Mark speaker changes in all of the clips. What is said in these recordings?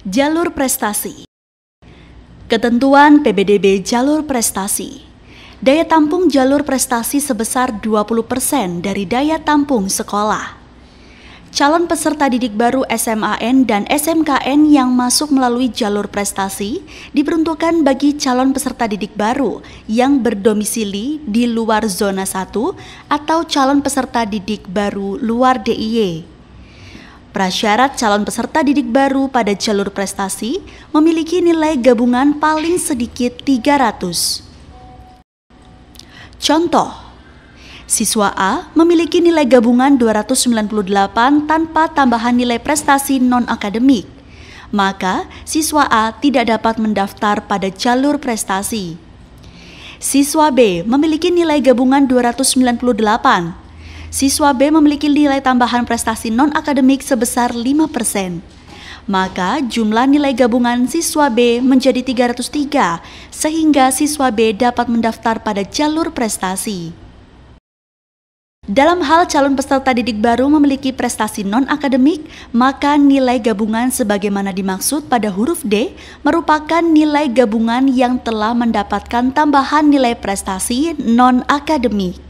Speaker 1: Jalur prestasi. Ketentuan PBDB jalur prestasi. Daya tampung jalur prestasi sebesar 20% dari daya tampung sekolah. Calon peserta didik baru SMAN dan SMKN yang masuk melalui jalur prestasi diperuntukkan bagi calon peserta didik baru yang berdomisili di luar zona 1 atau calon peserta didik baru luar DIY. Prasyarat calon peserta didik baru pada jalur prestasi memiliki nilai gabungan paling sedikit 300. Contoh, siswa A memiliki nilai gabungan 298 tanpa tambahan nilai prestasi non-akademik, maka siswa A tidak dapat mendaftar pada jalur prestasi. Siswa B memiliki nilai gabungan 298. Siswa B memiliki nilai tambahan prestasi non-akademik sebesar 5%. Maka jumlah nilai gabungan siswa B menjadi 303, sehingga siswa B dapat mendaftar pada jalur prestasi. Dalam hal calon peserta didik baru memiliki prestasi non-akademik, maka nilai gabungan sebagaimana dimaksud pada huruf D merupakan nilai gabungan yang telah mendapatkan tambahan nilai prestasi non-akademik.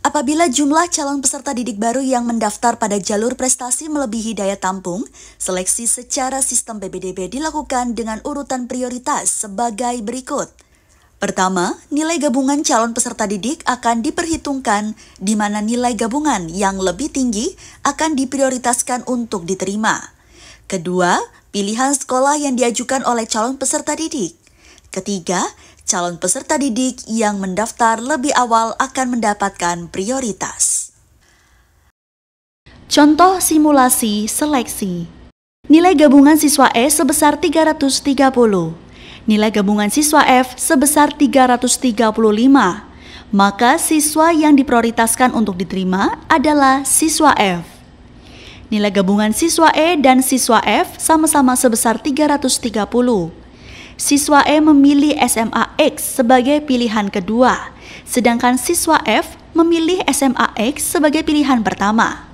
Speaker 1: Apabila jumlah calon peserta didik baru yang mendaftar pada jalur prestasi melebihi daya tampung, seleksi secara sistem PBDB dilakukan dengan urutan prioritas sebagai berikut. Pertama, nilai gabungan calon peserta didik akan diperhitungkan, di mana nilai gabungan yang lebih tinggi akan diprioritaskan untuk diterima. Kedua, pilihan sekolah yang diajukan oleh calon peserta didik. Ketiga, calon peserta didik yang mendaftar lebih awal akan mendapatkan prioritas. Contoh simulasi seleksi. Nilai gabungan siswa E sebesar 330. Nilai gabungan siswa F sebesar 335. Maka siswa yang diprioritaskan untuk diterima adalah siswa F. Nilai gabungan siswa E dan siswa F sama-sama sebesar 330. Siswa E memilih SMA X sebagai pilihan kedua, sedangkan siswa F memilih SMA X sebagai pilihan pertama.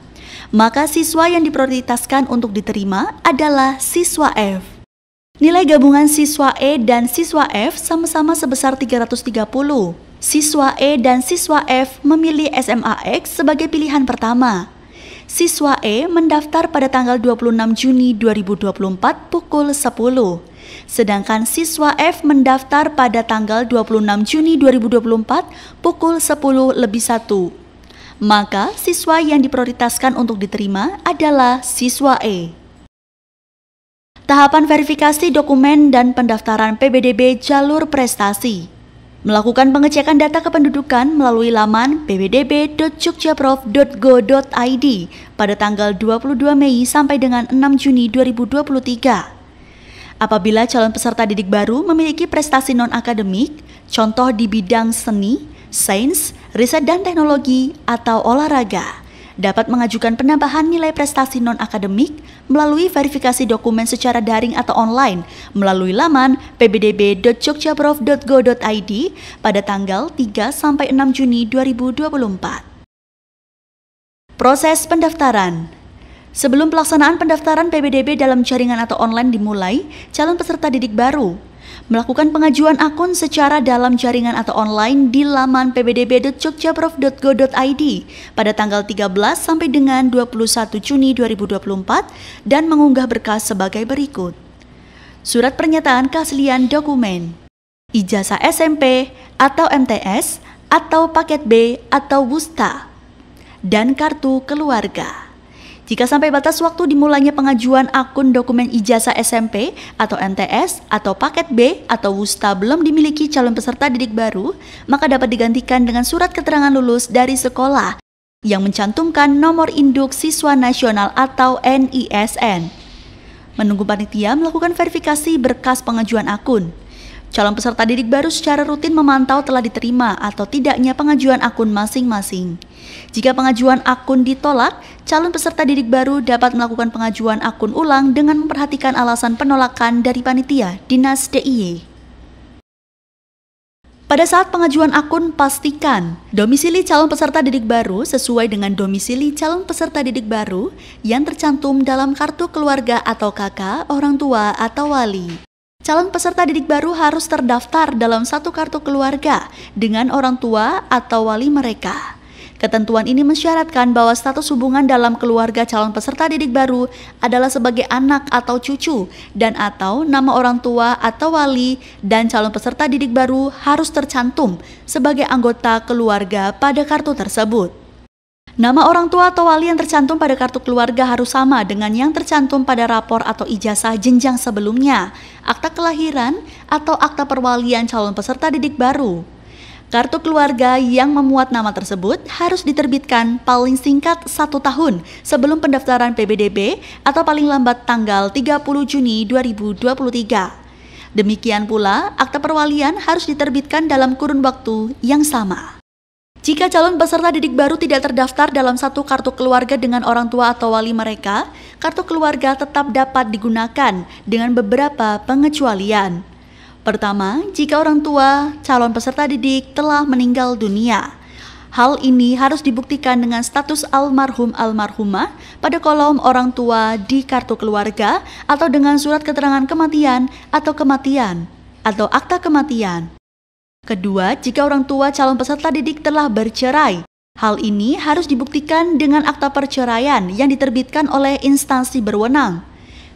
Speaker 1: Maka siswa yang diprioritaskan untuk diterima adalah siswa F. Nilai gabungan siswa E dan siswa F sama-sama sebesar 330. Siswa E dan siswa F memilih SMA X sebagai pilihan pertama. Siswa E mendaftar pada tanggal 26 Juni 2024 pukul 10. Sedangkan siswa F mendaftar pada tanggal 26 Juni 2024 pukul 10:01. Maka siswa yang diprioritaskan untuk diterima adalah siswa E. Tahapan verifikasi dokumen dan pendaftaran PBDB jalur prestasi. Melakukan pengecekan data kependudukan melalui laman pbdb.jogjaprof.go.id pada tanggal 22 Mei sampai dengan 6 Juni 2023. Apabila calon peserta didik baru memiliki prestasi non-akademik, contoh di bidang seni, sains, riset dan teknologi, atau olahraga, dapat mengajukan penambahan nilai prestasi non-akademik melalui verifikasi dokumen secara daring atau online melalui laman pbdb.jogjaprof.go.id pada tanggal 3 sampai 6 Juni 2024. Proses pendaftaran. Sebelum pelaksanaan pendaftaran PBDB dalam jaringan atau online dimulai, calon peserta didik baru melakukan pengajuan akun secara dalam jaringan atau online di laman pbdb.jogjaprof.go.id pada tanggal 13 sampai dengan 21 Juni 2024 dan mengunggah berkas sebagai berikut. Surat pernyataan keaslian dokumen, ijazah SMP atau MTS atau paket B atau WUSTA, dan kartu keluarga. Jika sampai batas waktu dimulainya pengajuan akun dokumen ijazah SMP atau MTS atau paket B atau WUSTA belum dimiliki calon peserta didik baru, maka dapat digantikan dengan surat keterangan lulus dari sekolah yang mencantumkan nomor induk siswa nasional atau NISN. Menunggu panitia melakukan verifikasi berkas pengajuan akun. Calon peserta didik baru secara rutin memantau telah diterima atau tidaknya pengajuan akun masing-masing. Jika pengajuan akun ditolak, calon peserta didik baru dapat melakukan pengajuan akun ulang dengan memperhatikan alasan penolakan dari panitia Dinas DIY. Pada saat pengajuan akun, pastikan domisili calon peserta didik baru sesuai dengan domisili calon peserta didik baru yang tercantum dalam kartu keluarga atau KK, orang tua, atau wali. Calon peserta didik baru harus terdaftar dalam satu kartu keluarga dengan orang tua atau wali mereka. Ketentuan ini mensyaratkan bahwa status hubungan dalam keluarga calon peserta didik baru adalah sebagai anak atau cucu dan atau nama orang tua atau wali, dan calon peserta didik baru harus tercantum sebagai anggota keluarga pada kartu tersebut. Nama orang tua atau wali yang tercantum pada kartu keluarga harus sama dengan yang tercantum pada rapor atau ijazah jenjang sebelumnya, akta kelahiran, atau akta perwalian calon peserta didik baru. Kartu keluarga yang memuat nama tersebut harus diterbitkan paling singkat 1 tahun sebelum pendaftaran PBDB atau paling lambat tanggal 30 Juni 2023. Demikian pula, akta perwalian harus diterbitkan dalam kurun waktu yang sama. Jika calon peserta didik baru tidak terdaftar dalam satu kartu keluarga dengan orang tua atau wali mereka, kartu keluarga tetap dapat digunakan dengan beberapa pengecualian. Pertama, jika orang tua calon peserta didik telah meninggal dunia. Hal ini harus dibuktikan dengan status almarhum/almarhumah pada kolom orang tua di kartu keluarga atau dengan surat keterangan kematian atau akta kematian. Kedua, jika orang tua calon peserta didik telah bercerai. Hal ini harus dibuktikan dengan akta perceraian yang diterbitkan oleh instansi berwenang.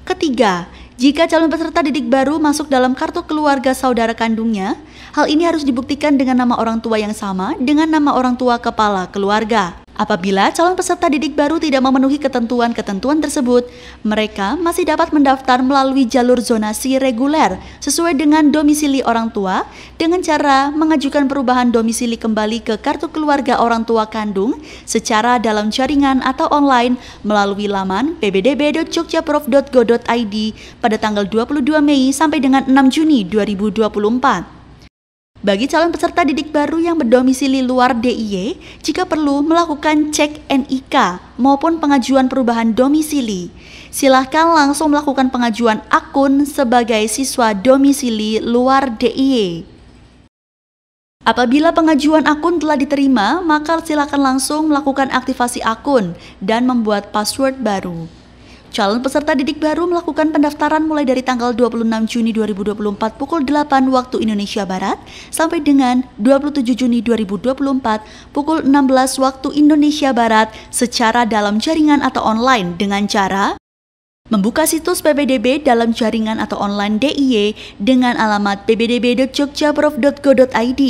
Speaker 1: Ketiga, jika calon peserta didik baru masuk dalam kartu keluarga saudara kandungnya, hal ini harus dibuktikan dengan nama orang tua yang sama dengan nama orang tua kepala keluarga. Apabila calon peserta didik baru tidak memenuhi ketentuan-ketentuan tersebut, mereka masih dapat mendaftar melalui jalur zonasi reguler sesuai dengan domisili orang tua dengan cara mengajukan perubahan domisili kembali ke kartu keluarga orang tua kandung secara dalam jaringan atau online melalui laman pbdb.jogjaprof.go.id pada tanggal 22 Mei sampai dengan 6 Juni 2024. Bagi calon peserta didik baru yang berdomisili luar DIY, jika perlu melakukan cek NIK maupun pengajuan perubahan domisili, silahkan langsung melakukan pengajuan akun sebagai siswa domisili luar DIY. Apabila pengajuan akun telah diterima, maka silakan langsung melakukan aktivasi akun dan membuat password baru. Calon peserta didik baru melakukan pendaftaran mulai dari tanggal 26 Juni 2024 pukul 8 waktu Indonesia Barat sampai dengan 27 Juni 2024 pukul 16 waktu Indonesia Barat secara dalam jaringan atau online dengan cara membuka situs PBDB dalam jaringan atau online DIY dengan alamat pbdb.jogjaprof.go.id.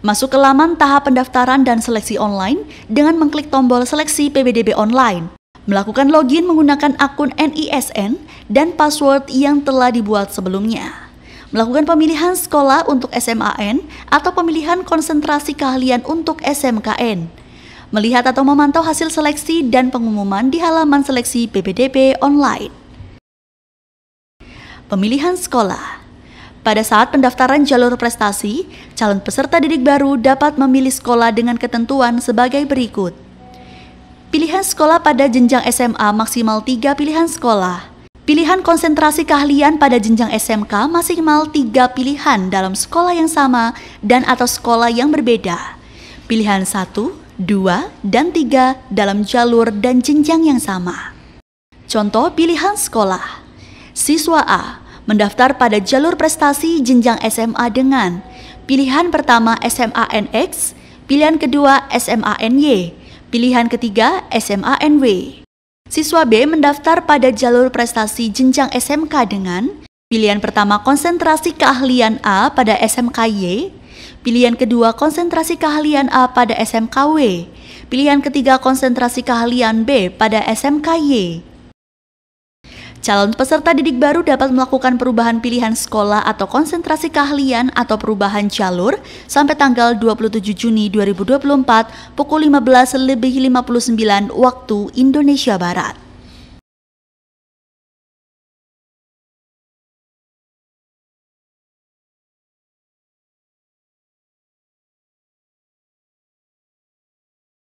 Speaker 1: Masuk ke laman tahap pendaftaran dan seleksi online dengan mengklik tombol seleksi PBDB online. Melakukan login menggunakan akun NISN dan password yang telah dibuat sebelumnya. Melakukan pemilihan sekolah untuk SMAN atau pemilihan konsentrasi keahlian untuk SMKN. Melihat atau memantau hasil seleksi dan pengumuman di halaman seleksi PBDB online. Pemilihan sekolah. Pada saat pendaftaran jalur prestasi, calon peserta didik baru dapat memilih sekolah dengan ketentuan sebagai berikut. Pilihan sekolah pada jenjang SMA maksimal 3 pilihan sekolah. Pilihan konsentrasi keahlian pada jenjang SMK maksimal 3 pilihan dalam sekolah yang sama dan atau sekolah yang berbeda. Pilihan 1, 2, dan 3 dalam jalur dan jenjang yang sama. Contoh pilihan sekolah. Siswa A mendaftar pada jalur prestasi jenjang SMA dengan pilihan pertama SMANX, pilihan kedua SMANY, pilihan ketiga SMANW. Siswa B mendaftar pada jalur prestasi jenjang SMK dengan pilihan pertama konsentrasi keahlian A pada SMKY, pilihan kedua konsentrasi keahlian A pada SMKW, pilihan ketiga konsentrasi keahlian B pada SMKY. Calon peserta didik baru dapat melakukan perubahan pilihan sekolah atau konsentrasi keahlian atau perubahan jalur sampai tanggal 27 Juni 2024 pukul 15:59 waktu Indonesia Barat.